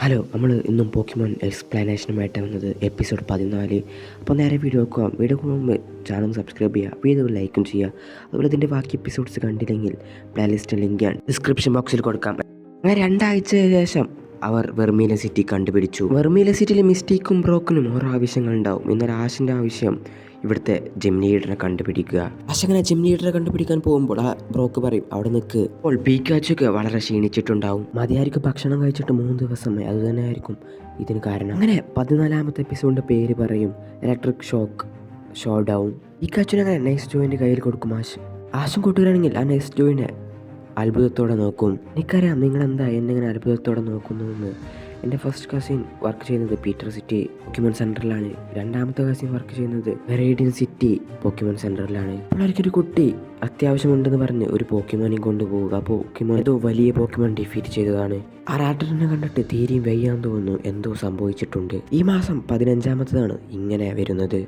Hello, നമ്മൾ ഇന്നും Pokemon എക്സ്പ്ലനേഷനുമായിട്ട് വന്നത് എപ്പിസോഡ് 14. അപ്പോൾ നേരെ വീഡിയോ നോക്കാം. വീഡിയോ മുമ്പ് ചാനൽ സബ്സ്ക്രൈബ് ചെയ്യുക, വീഡിയോ ലൈക്കും ചെയ്യുക. അതുപോലെ ഇതിൻ്റെ ബാക്കി എപ്പിസോഡ്സ് കണ്ടില്ലെങ്കിൽ പ്ലേലിസ്റ്റ് ലിങ്ക് ഞാൻ ഡിസ്ക്രിപ്ഷൻ ബോക്സിൽ കൊടുക്കാം. അങ്ങനെ 2 ആഴ്ചയ്ക്ക് ശേഷം അവർ വെർമീല സിറ്റി കണ്ടുപിടിച്ചു. വെർമീല സിറ്റിയിലെ മിസ്റ്റേക്കും ബ്രോക്കനും ഓരോ ആവശ്യങ്ങളുണ്ടാവും. എന്നാൽ ആഷിൻ്റെ ആവശ്യം ഇവിടുത്തെ ജിം ലീഡറെ കണ്ടുപിടിക്കുക. ആശ അങ്ങനെ ജിം ലീഡറെ കണ്ടുപിടിക്കാൻ പോകുമ്പോൾ ആ ബ്രോക്ക് പറയും അവിടെ നിൽക്ക്. അപ്പോൾ പീക്കാച്ചൊക്കെ വളരെ ക്ഷീണിച്ചിട്ടുണ്ടാവും. മതിയായിരിക്കും ഭക്ഷണം കഴിച്ചിട്ട് 3 ദിവസമായി. അത് തന്നെ ആയിരിക്കും ഇതിന് കാരണം. അങ്ങനെ 14ാമത്തെ എപ്പിസോഡിൻ്റെ പേര് പറയും ഇലക്ട്രിക് ഷോ ഡൗൺ. പീക്കാച്ചുവിനെ അങ്ങനെ നെക്സ്റ്റ് ജോയിൻ്റെ കയ്യിൽ കൊടുക്കും ആശും കൂട്ടുകാരാണെങ്കിൽ ആ നെക്സ്റ്റ് ജോയിനെ അത്ഭുതത്തോടെ നോക്കും. എനിക്കറിയാം നിങ്ങളെന്താ എന്നെ ഇങ്ങനെ അത്ഭുതത്തോടെ നോക്കുന്നതെന്ന്. എൻ്റെ ഫസ്റ്റ് കസിൻ വർക്ക് ചെയ്യുന്നത് പീറ്റർ സിറ്റി പോക്കിമോൻ സെൻറ്ററിലാണ്. 2ാമത്തെ കസിൻ വർക്ക് ചെയ്യുന്നത് വെറേഡിയൻ സിറ്റി പോക്കിമോൻ സെൻറ്ററിലാണ്. അപ്പോഴൊരു കുട്ടി അത്യാവശ്യമുണ്ടെന്ന് പറഞ്ഞ് ഒരു പോക്കിമോനെയും കൊണ്ടുപോവുക. ആ പോക്കിമോൻ ഏതോ വലിയ പോക്കിമോൻ ഡിഫീറ്റ് ചെയ്തതാണ്. ആ റാറ്ററിനെ കണ്ടിട്ട് തീരെയും വയ്യാന്ന് തോന്നുന്നു. എന്തോ സംഭവിച്ചിട്ടുണ്ട്. ഈ മാസം 15ാമത്തേതാണ് ഇങ്ങനെ വരുന്നത്.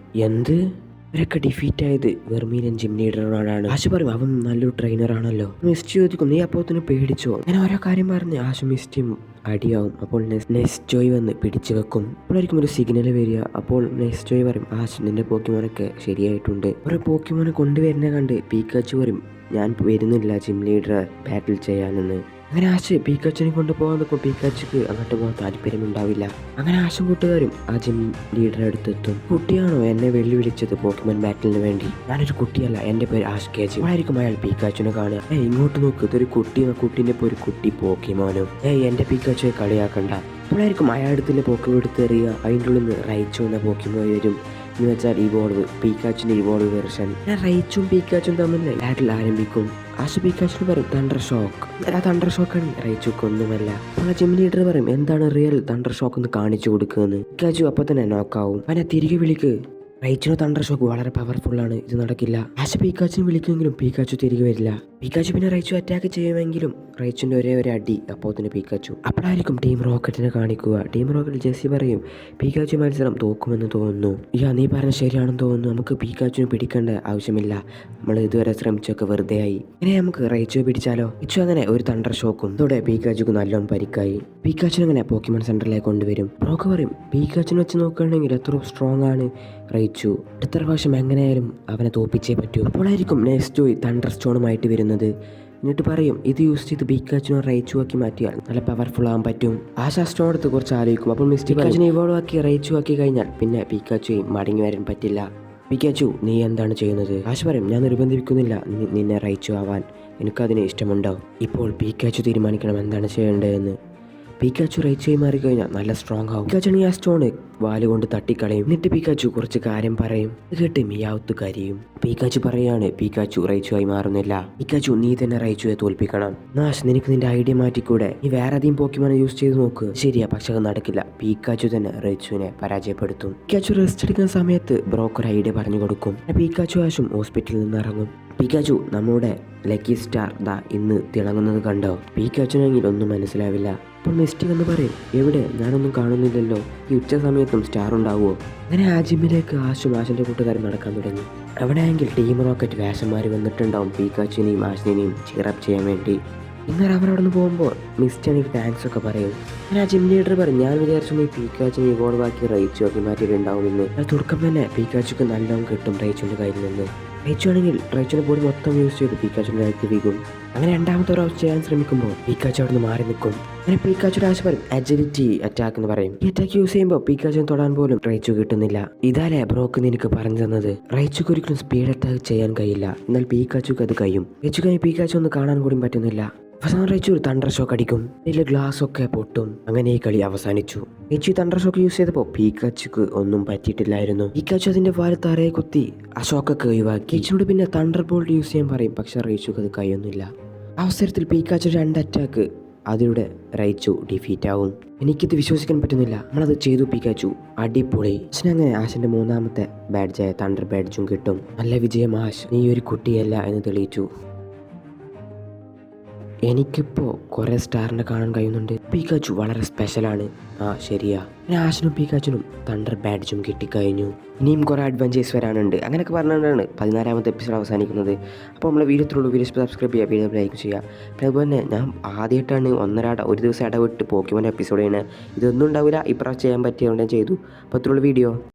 ഇവരൊക്കെ ഡിഫീറ്റ് ആയത് വെർമീലിയൻ ജിം ലീഡറിനോടാണ്. ആശു പറയും അവൻ നല്ലൊരു ട്രെയിനറാണല്ലോ. മിസ്റ്റി ചോദിക്കും നീ അപ്പോത്തിന് പേടിച്ചോ? അങ്ങനെ ഓരോ കാര്യം പറഞ്ഞ് ആശു മിസ്റ്റിയും അടിയാവും. അപ്പോൾ നെക്സ്റ്റ് ജോയ് വന്ന് പിടിച്ചു വെക്കും. അപ്പോഴായിരിക്കും ഒരു സിഗ്നൽ വരിക. അപ്പോൾ നെക്സ്റ്റ് ജോയ് പറയും ആശു നിന്റെ പോക്കിമോനൊക്കെ ശരിയായിട്ടുണ്ട്. ഓരോ പോക്കിമോനെ കൊണ്ടുവരുന്ന കണ്ട് പീക്കാച്ചു പറയും ഞാൻ വരുന്നില്ല ജിം ലീഡറെ ബാറ്റിൽ ചെയ്യാനെന്ന്. അങ്ങനെ ആശ പീക്കാച്ചിനെ കൊണ്ടുപോകാൻ നിൽക്കും. പീക്കാച്ചിക്ക് അങ്ങോട്ട് പോകാൻ താല്പര്യമുണ്ടാവില്ല. അങ്ങനെ ആശും കൂട്ടുകാരും ആ ജിം ലീഡറെ അടുത്തെത്തും. കുട്ടിയാണോ എന്നെ വെല്ലുവിളിച്ചത് പോക്കിമോൻ ബാറ്റിലിന് വേണ്ടി? ഞാനൊരു കുട്ടിയല്ല, എൻ്റെ പേര് ആഷ് കേജ്. ആയിരിക്കും അയാൾ പീക്കാച്ചിനെ കാണുക. ഇങ്ങോട്ട് നോക്ക്, ഇതൊരു കുട്ടീൻ്റെ ഇപ്പോൾ ഒരു കുട്ടി പോക്കിമോനും. എൻ്റെ പീക്കാച്ചിനെ കളിയാക്കണ്ട. അപ്പോഴായിരിക്കും അയാളടുത്തിൻ്റെ പോക്കിമോൻ എടുത്തെറിയുക. അതിൻ്റെ ഉള്ളിൽ നിന്ന് റൈച്ചോ എന്ന പോക്കിമോൻ വരും. എന്ന് വെച്ചാൽ ഇവോൾവ്, പീക്കാച്ചിൻ്റെ ഇവോൾവ് വെർഷൻ. റൈച്ചും പീക്കാച്ചും തമ്മിൽ ബാറ്റിൽ ആരംഭിക്കും. ആശ പീക്കാച്ചിന് പറയും തണ്ടർ ഷോക്ക്. ആ തണ്ടർ ഷോക്കാണ് റൈച്ചുക്ക് ഒന്നുമല്ല. അപ്പോൾ ജിം ലീഡർ പറയും എന്താണ് റിയൽ തണ്ടർ ഷോക്ക് എന്ന് കാണിച്ചു കൊടുക്കുമെന്ന്. പീക്കാച്ചു അപ്പോൾ തന്നെ നോക്കാവും. അവനെ തിരികെ വിളിക്ക്. റൈച്ചിനോ തണ്ടർ ഷോക്ക് വളരെ പവർഫുള്ളാണ്, ഇത് നടക്കില്ല. ആശ പീക്കാച്ചിനെ വിളിക്കുമെങ്കിലും പീക്കാച്ചു തിരികെ വരില്ല. പീക്കാച്ചു പിന്നെ റൈച്ചു അറ്റാക്ക് ചെയ്യുമെങ്കിലും റൈച്ചിൻ്റെ ഒരേ ഒരു അടി അപ്പോൾ തന്നെ പീക്കാച്ചു. അപ്പോഴായിരിക്കും ടീം റോക്കറ്റിനെ കാണിക്കുക. ടീം റോക്കറ്റ് ജെസ്സി പറയും പീക്കാച്ചു മത്സരം തോക്കുമെന്ന് തോന്നുന്നു. നീ പറഞ്ഞ ശരിയാണെന്ന് തോന്നുന്നു. നമുക്ക് പീക്കാച്ചുവിനെ പിടിക്കേണ്ട ആവശ്യമില്ല, നമ്മൾ ഇതുവരെ ശ്രമിച്ചൊക്കെ വെറുതെ ആയി. ഇനി നമുക്ക് റൈച്ചു പിടിച്ചാലോ? റൈച്ചു അങ്ങനെ ഒരു തണ്ടർ ഷോക്കും. ഇതോടെ പീക്കാച്ചുക്ക് നല്ലോണം പരിക്കായി. പീക്കാച്ചിനെ അങ്ങനെ പോക്കിമോൻ സെന്ററിലേക്ക് കൊണ്ടുവരും. റോക്ക് പറയും പീക്കാച്ചിനെ വെച്ച് നോക്കുകയാണെങ്കിൽ എത്ര സ്ട്രോങ് ആണ് റൈച്ചു. അടുത്ത പ്രാവശ്യം എങ്ങനെയായാലും അവനെ തോപ്പിച്ചേ പറ്റൂ. അപ്പോഴായിരിക്കും നെക്സ്റ്റ് ജോയ് തണ്ടർ സ്റ്റോണുമായിട്ട് വരുന്നത്. എന്നിട്ട് പറയും ഇത് യൂസ് ചെയ്ത് പീക്കാച്ചിനെ റൈച്ചു ആക്കി മാറ്റിയാൽ നല്ല പവർഫുൾ ആകാൻ പറ്റും. ആശ സ്റ്റോൺ എടുത്ത് കുറച്ച് ആലോചിക്കും. അപ്പോൾ പീക്കാച്ചിനെ ഇവോൾവ് ആക്കി റൈച്ചു ആക്കി കഴിഞ്ഞാൽ പിന്നെ പീക്കാച്ചുയും മടങ്ങി വരാൻ പറ്റില്ല. പീക്കാച്ചു നീ എന്താണ് ചെയ്യുന്നത്? ആശ പറയും ഞാൻ നിർബന്ധിപ്പിക്കുന്നില്ല നിന്നെ റൈച്ചു ആവാൻ, എനിക്കതിന് ഇഷ്ടമുണ്ടോ? ഇപ്പോൾ പീക്കാച്ചു തീരുമാനിക്കണം എന്താണ് ചെയ്യേണ്ടതെന്ന്. പീക്കാച്ചു റൈച്ചുമായി മാറിക്കഴിഞ്ഞാൽ നല്ല സ്ട്രോങ് ആവും. പീക്കാച്ചു ആ സ്റ്റോണ് വാലുകൊണ്ട് തട്ടിക്കളയും. എന്നിട്ട് പീക്കാച്ചു കുറച്ച് കാര്യം പറയും. ഇത് കേട്ട് മിയാവത്ത് കരിയും. പീക്കാച്ചു പറയാണ് പീക്കാച്ചു റൈച്ചുമായി മാറുന്നില്ല. പീക്കാച്ചു നീ തന്നെ റൈച്ചുയെ തോൽപ്പിക്കണം. നാശ് നിനക്ക് നിന്റെ ഐഡിയ മാറ്റിക്കൂടെ? നീ വേറെ അധികം പോക്കിമോനെ യൂസ് ചെയ്ത് നോക്ക്. ശരിയാ, പക്ഷെ അത് നടക്കില്ല. പീക്കാച്ചു തന്നെ റൈച്ചുവിനെ പരാജയപ്പെടുത്തും. പീക്കാച്ചു റെസ്റ്റ് എടുക്കുന്ന സമയത്ത് ബ്രോക്ക് ഒരു ഐഡിയ പറഞ്ഞു കൊടുക്കും. പീക്കാച്ചു ആശും ഹോസ്പിറ്റലിൽ നിന്ന് ഇറങ്ങും. പീക്കാച്ചു നമ്മുടെ ലക്കി സ്റ്റാർ ദാ ഇന്ന് തിളങ്ങുന്നത് കണ്ടോ? പീക്കാച്ചുനെങ്കിൽ ഒന്നും മനസ്സിലാവില്ല. അപ്പോൾ മിസ്റ്റി എന്ന് പറയും എവിടെ? ഞാനൊന്നും കാണുന്നില്ലല്ലോ. ഈ ഉച്ച സമയത്തും സ്റ്റാർ ഉണ്ടാവുമോ? അങ്ങനെ ആ ജിമ്മിലേക്ക് ആശും ആശിൻ്റെ കൂട്ടുകാരും നടക്കാൻ തുടങ്ങി. അവിടെയെങ്കിൽ ടീം റോക്കറ്റ് വേഷന്മാർ വന്നിട്ടുണ്ടാവും പീക്കാച്ചിനെയും ആശിനെയും ചിയറപ്പ് ചെയ്യാൻ വേണ്ടി. ഇന്നലെ അവരവിടെ നിന്ന് പോകുമ്പോൾ മിസ്റ്റാണെങ്കിൽ താങ്ക്സ് ഒക്കെ പറയും. അങ്ങനെ ആ ജിം ലീഡർ പറയും ഞാൻ വിചാരിച്ചു നീ പീക്കാച്ചിനെ ഇവോൾവ് ആക്കി റൈച്ചു ആക്കി മാറ്റിയിട്ടുണ്ടാവുമെന്ന്. അത് തുടക്കം തന്നെ പീക്കാച്ചുക്ക് നല്ലോണം കിട്ടും റൈച്ചുവിൻ്റെ കയ്യിൽ നിന്ന്. റൈച്ചു ആണെങ്കിൽ റൈച്ചുവിനെ ബോഡി മൊത്തം യൂസ് ചെയ്ത് പീക്കാച്ചുവിനെ ആക്ടിവിക്കും. അങ്ങനെ 2ാമത്തെ ഒരു ചെയ്യാൻ ശ്രമിക്കുമ്പോൾ പീക്കാച്ചു അവിടെ നിന്ന് മാറി നിൽക്കും. അങ്ങനെ പീക്കാച്ചു ആശ പറയും അജിലിറ്റി അറ്റാക്ക് എന്ന് പറയും. ഈ അറ്റാക്ക് യൂസ് ചെയ്യുമ്പോൾ പീക്കാച്ചുവിനെ തൊടാൻ പോലും റൈച്ചു കിട്ടുന്നില്ല. ഇതാലേ ബ്രോക്ക് നിനക്ക് പറഞ്ഞു തന്നത്. റൈച്ചുക്ക് ഒരിക്കലും സ്പീഡ് അറ്റാക്ക് ചെയ്യാൻ കഴിയില്ല, എന്നാൽ പീക്കാച്ചുക്ക് അത് കഴിയും. റൈച്ചുക്ക് പീക്കാച്ചു ഒന്ന് കാണാൻ കൂടി പറ്റുന്നില്ല. അവസാനം റൈച്ചു ഒരു തണ്ടർ ഷോക്ക് അടിക്കും. ഇതിലെ ഗ്ലാസ് ഒക്കെ പൊട്ടും. അങ്ങനെ ഈ കളി അവസാനിച്ചു. റൈച്ചു തണ്ടർ ഷോക്ക് യൂസ് ചെയ്തപ്പോൾ പീക്കാച്ചുക്ക് ഒന്നും പറ്റിയിട്ടില്ലായിരുന്നു. പീക്കാച്ചു അതിന്റെ വാല് തറയെ കുത്തി ആ ഷോക്കൊക്കെ ഒഴിവാക്കി. റൈച്ചുനോട് പിന്നെ തണ്ടർ ബോൾട്ട് യൂസ് ചെയ്യാൻ പറയും. പക്ഷെ റൈച്ചുക്ക് അത് കഴിയൊന്നുമില്ല. അവസരത്തിൽ പീക്കാച്ചു 2 അറ്റാക്ക് അതിലൂടെ റൈച്ചു ഡിഫീറ്റ് ആവും. എനിക്കിത് വിശ്വസിക്കാൻ പറ്റുന്നില്ല. നമ്മളത് ചെയ്തു പീക്കാച്ചു, അടിപൊളി. അങ്ങനെ ആശിന്റെ 3ാമത്തെ ബാഡ്ജായ തണ്ടർ ബാഡ്ജും കിട്ടും. നല്ല വിജയം ആശ്, നീ ഒരു കുട്ടിയല്ല എന്ന് തെളിയിച്ചു. എനിക്കിപ്പോൾ കുറേ സ്റ്റാറിനെ കാണാൻ കഴിയുന്നുണ്ട്. പീക്കാച്ചു വളരെ സ്പെഷ്യലാണ്. ശരിയാ. പിന്നെ ആശനും പീക്കാച്ചിനും തണ്ടർ ബാഡ്ജും കിട്ടിക്കഴിഞ്ഞു. ഇനിയും കുറേ അഡ്വഞ്ചേഴ്സ് വരാനുണ്ട്. അങ്ങനെയൊക്കെ പറഞ്ഞുകൊണ്ടാണ് 14ാമത്തെ എപ്പിസോഡ് അവസാനിക്കുന്നത്. അപ്പോൾ നമ്മൾ വീഡിയോ വീഡിയോ സബ്സ്ക്രൈബ് ചെയ്യുക, വീഡിയോ ലൈക്ക് ചെയ്യുക. പിന്നെ അതുപോലെ തന്നെ ഞാൻ ആദ്യമായിട്ടാണ് ഒരു ദിവസം ഇടവിട്ട് പോക്കിമോൻ്റെ എപ്പിസോഡ് ചെയ്യുന്നത്. ഇതൊന്നും ഉണ്ടാവില്ല, ഇപ്രാവശ്യം ചെയ്യാൻ പറ്റിയതുകൊണ്ട് ഞാൻ ചെയ്തു. അപ്പോൾ അത്രയുള്ള വീഡിയോ.